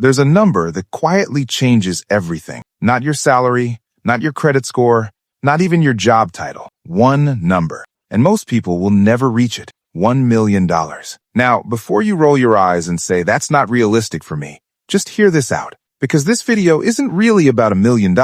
There's a number that quietly changes everything. Not your salary, not your credit score, not even your job title. One number. And most people will never reach it. $1 million. Now, before you roll your eyes and say, that's not realistic for me, just hear this out. Because this video isn't really about $1 million.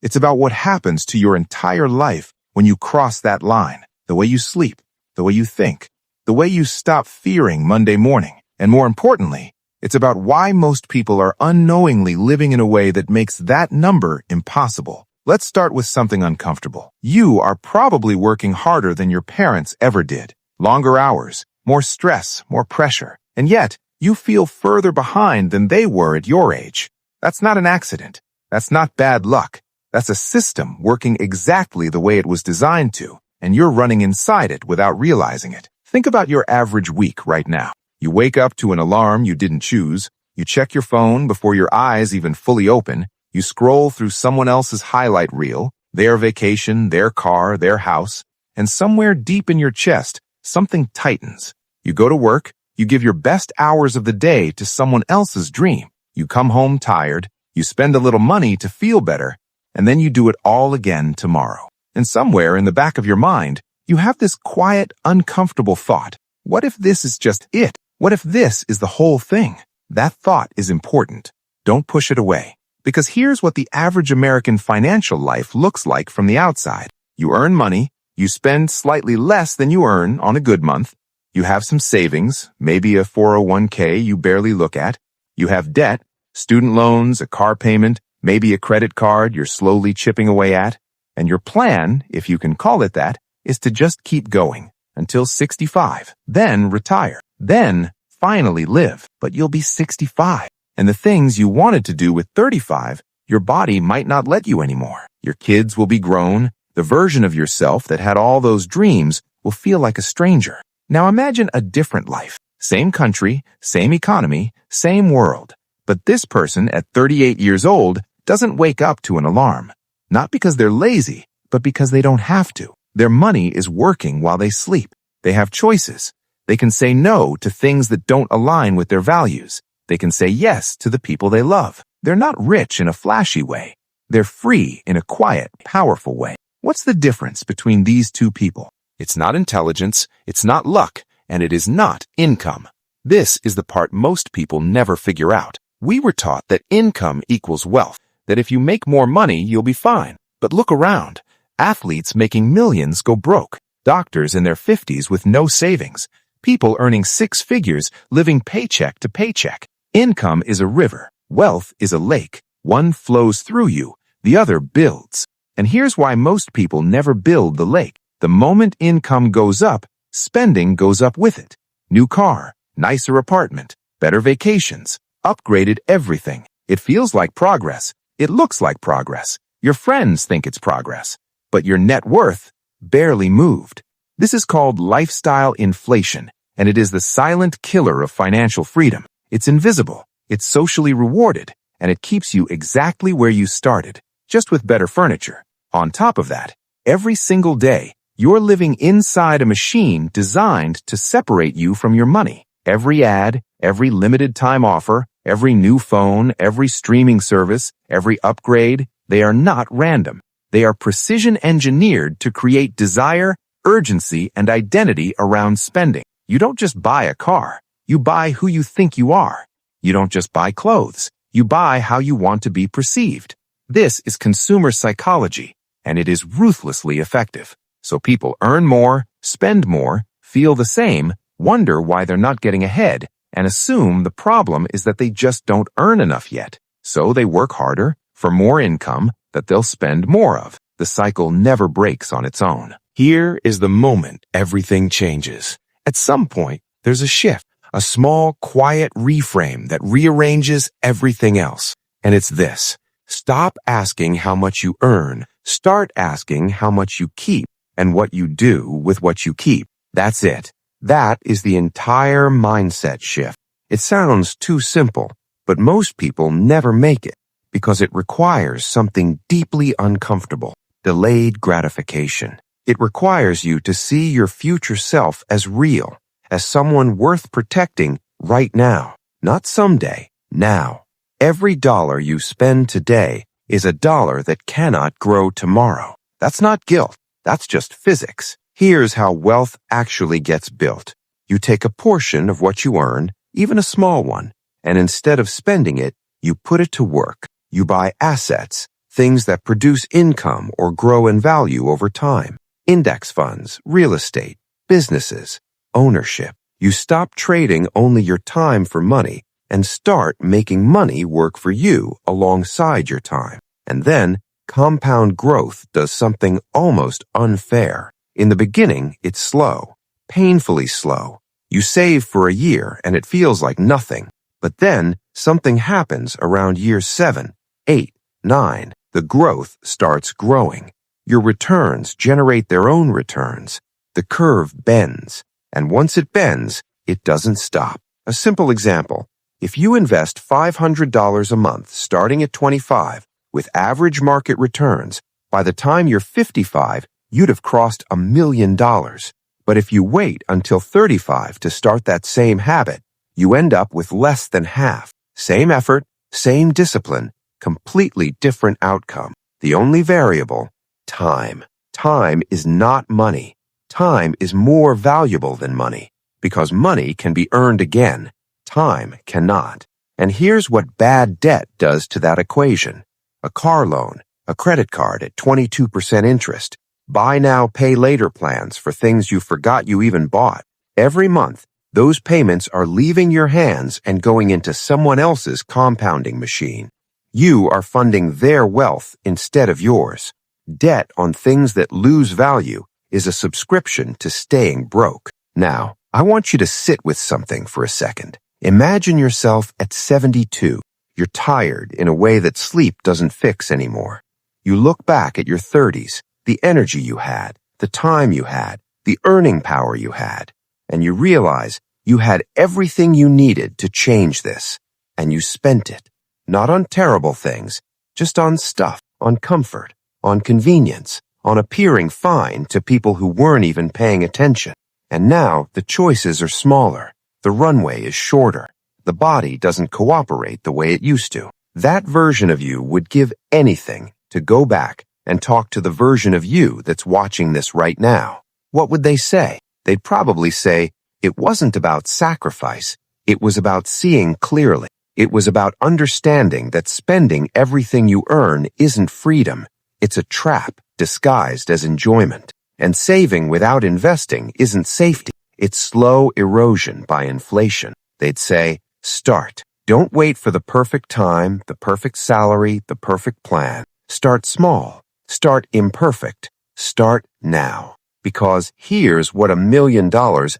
It's about what happens to your entire life when you cross that line. The way you sleep, the way you think, the way you stop fearing Monday morning. And more importantly, it's about why most people are unknowingly living in a way that makes that number impossible. Let's start with something uncomfortable. You are probably working harder than your parents ever did. Longer hours, more stress, more pressure. And yet, you feel further behind than they were at your age. That's not an accident. That's not bad luck. That's a system working exactly the way it was designed to, and you're running inside it without realizing it. Think about your average week right now. You wake up to an alarm you didn't choose. You check your phone before your eyes even fully open. You scroll through someone else's highlight reel, their vacation, their car, their house, and somewhere deep in your chest, something tightens. You go to work, you give your best hours of the day to someone else's dream. You come home tired, you spend a little money to feel better, and then you do it all again tomorrow. And somewhere in the back of your mind, you have this quiet, uncomfortable thought. What if this is just it? What if this is the whole thing? That thought is important. Don't push it away. Because here's what the average American financial life looks like from the outside. You earn money. You spend slightly less than you earn on a good month. You have some savings, maybe a 401k you barely look at. You have debt, student loans, a car payment, maybe a credit card you're slowly chipping away at. And your plan, if you can call it that, is to just keep going until 65, then retire, then finally live. But you'll be 65. And the things you wanted to do with 35, your body might not let you anymore. Your kids will be grown. The version of yourself that had all those dreams will feel like a stranger. Now imagine a different life. Same country, same economy, same world. But this person at 38 years old doesn't wake up to an alarm. Not because they're lazy, but because they don't have to. Their money is working while they sleep. They have choices. They can say no to things that don't align with their values. They can say yes to the people they love. They're not rich in a flashy way. They're free in a quiet, powerful way. What's the difference between these two people? It's not intelligence, it's not luck, and it is not income. This is the part most people never figure out. We were taught that income equals wealth, that if you make more money, you'll be fine. But look around. Athletes making millions go broke. Doctors in their 50s with no savings. People earning 6 figures living paycheck to paycheck. Income is a river. Wealth is a lake. One flows through you, the other builds. And here's why most people never build the lake. The moment income goes up, spending goes up with it. New car, nicer apartment, better vacations, upgraded everything. It feels like progress. It looks like progress. Your friends think it's progress. But your net worth barely moved. This is called lifestyle inflation, and it is the silent killer of financial freedom. It's invisible, it's socially rewarded, and it keeps you exactly where you started, just with better furniture. On top of that, every single day, you're living inside a machine designed to separate you from your money. Every ad, every limited time offer, every new phone, every streaming service, every upgrade, they are not random. They are precision engineered to create desire, urgency, and identity around spending. You don't just buy a car. You buy who you think you are. You don't just buy clothes. You buy how you want to be perceived. This is consumer psychology, and it is ruthlessly effective. So people earn more, spend more, feel the same, wonder why they're not getting ahead, and assume the problem is that they just don't earn enough yet. So they work harder for more income that they'll spend more of. The cycle never breaks on its own. Here is the moment everything changes. At some point, there's a shift, a small, quiet reframe that rearranges everything else. And it's this. Stop asking how much you earn. Start asking how much you keep and what you do with what you keep. That's it. That is the entire mindset shift. It sounds too simple, but most people never make it because it requires something deeply uncomfortable, delayed gratification. It requires you to see your future self as real, as someone worth protecting right now, not someday, now. Every dollar you spend today is a dollar that cannot grow tomorrow. That's not guilt. That's just physics. Here's how wealth actually gets built. You take a portion of what you earn, even a small one, and instead of spending it, you put it to work. You buy assets, things that produce income or grow in value over time. Index funds, real estate, businesses, ownership. You stop trading only your time for money and start making money work for you alongside your time. And then, compound growth does something almost unfair. In the beginning, it's slow, painfully slow. You save for a year and it feels like nothing. But then, something happens around year 7, 8, 9. The growth starts growing. Your returns generate their own returns. The curve bends. And once it bends, it doesn't stop. A simple example. If you invest $500 a month starting at 25 with average market returns, by the time you're 55, you'd have crossed $1 million. But if you wait until 35 to start that same habit, you end up with less than half. Same effort, same discipline, completely different outcome. The only variable, time. Time is not money. Time is more valuable than money because money can be earned again. Time cannot. And here's what bad debt does to that equation. A car loan, a credit card at 22% interest, buy now, pay later plans for things you forgot you even bought. Every month, those payments are leaving your hands and going into someone else's compounding machine. You are funding their wealth instead of yours. Debt on things that lose value is a subscription to staying broke. Now, I want you to sit with something for a second. Imagine yourself at 72. You're tired in a way that sleep doesn't fix anymore. You look back at your 30s, the energy you had, the time you had, the earning power you had, and you realize you had everything you needed to change this, and you spent it. Not on terrible things, just on stuff, on comfort, on convenience, on appearing fine to people who weren't even paying attention. And now the choices are smaller. The runway is shorter. The body doesn't cooperate the way it used to. That version of you would give anything to go back and talk to the version of you that's watching this right now. What would they say? They'd probably say, it wasn't about sacrifice. It was about seeing clearly. It was about understanding that spending everything you earn isn't freedom. It's a trap disguised as enjoyment. And saving without investing isn't safety. It's slow erosion by inflation. They'd say, start. Don't wait for the perfect time, the perfect salary, the perfect plan. Start small. Start imperfect. Start now. Because here's what $1 million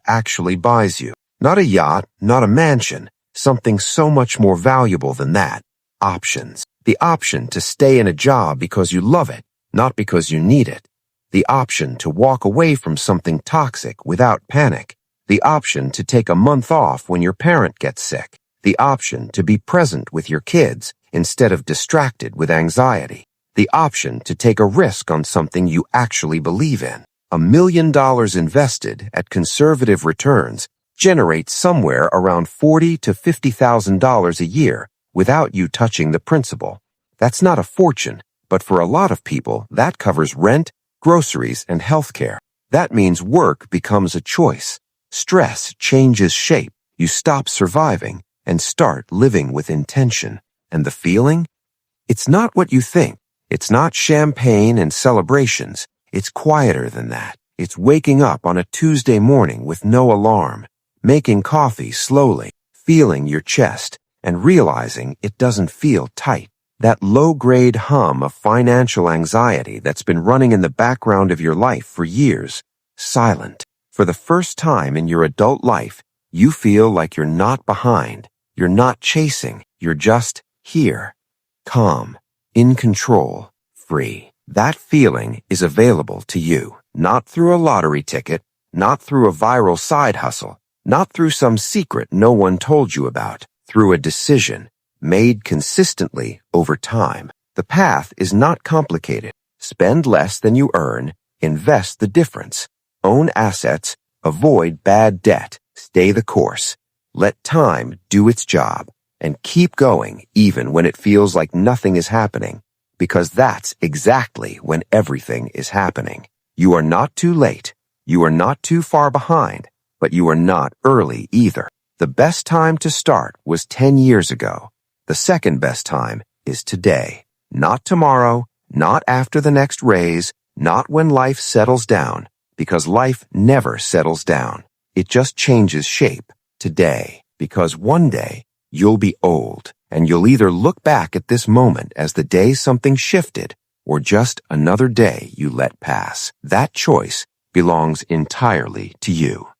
actually buys you. Not a yacht, not a mansion. Something so much more valuable than that. Options. The option to stay in a job because you love it, not because you need it. The option to walk away from something toxic without panic. The option to take a month off when your parent gets sick. The option to be present with your kids instead of distracted with anxiety. The option to take a risk on something you actually believe in. $1 million invested at conservative returns generates somewhere around $40,000 to $50,000 a year without you touching the principal. That's not a fortune, but for a lot of people, that covers rent, groceries, and healthcare. That means work becomes a choice. Stress changes shape. You stop surviving and start living with intention. And the feeling? It's not what you think. It's not champagne and celebrations. It's quieter than that. It's waking up on a Tuesday morning with no alarm, making coffee slowly, feeling your chest, and realizing it doesn't feel tight. That low-grade hum of financial anxiety that's been running in the background of your life for years, silent. For the first time in your adult life, you feel like you're not behind. You're not chasing. You're just here. Calm, in control, free. That feeling is available to you, not through a lottery ticket, not through a viral side hustle, not through some secret no one told you about, through a decision made consistently over time. The path is not complicated. Spend less than you earn, invest the difference, own assets, avoid bad debt, stay the course. Let time do its job, and keep going even when it feels like nothing is happening, because that's exactly when everything is happening. You are not too late. You are not too far behind, but you are not early either. The best time to start was 10 years ago. The second best time is today. Not tomorrow, not after the next raise, not when life settles down, because life never settles down. It just changes shape today, because one day you'll be old, and you'll either look back at this moment as the day something shifted, or just another day you let pass. That choice belongs entirely to you.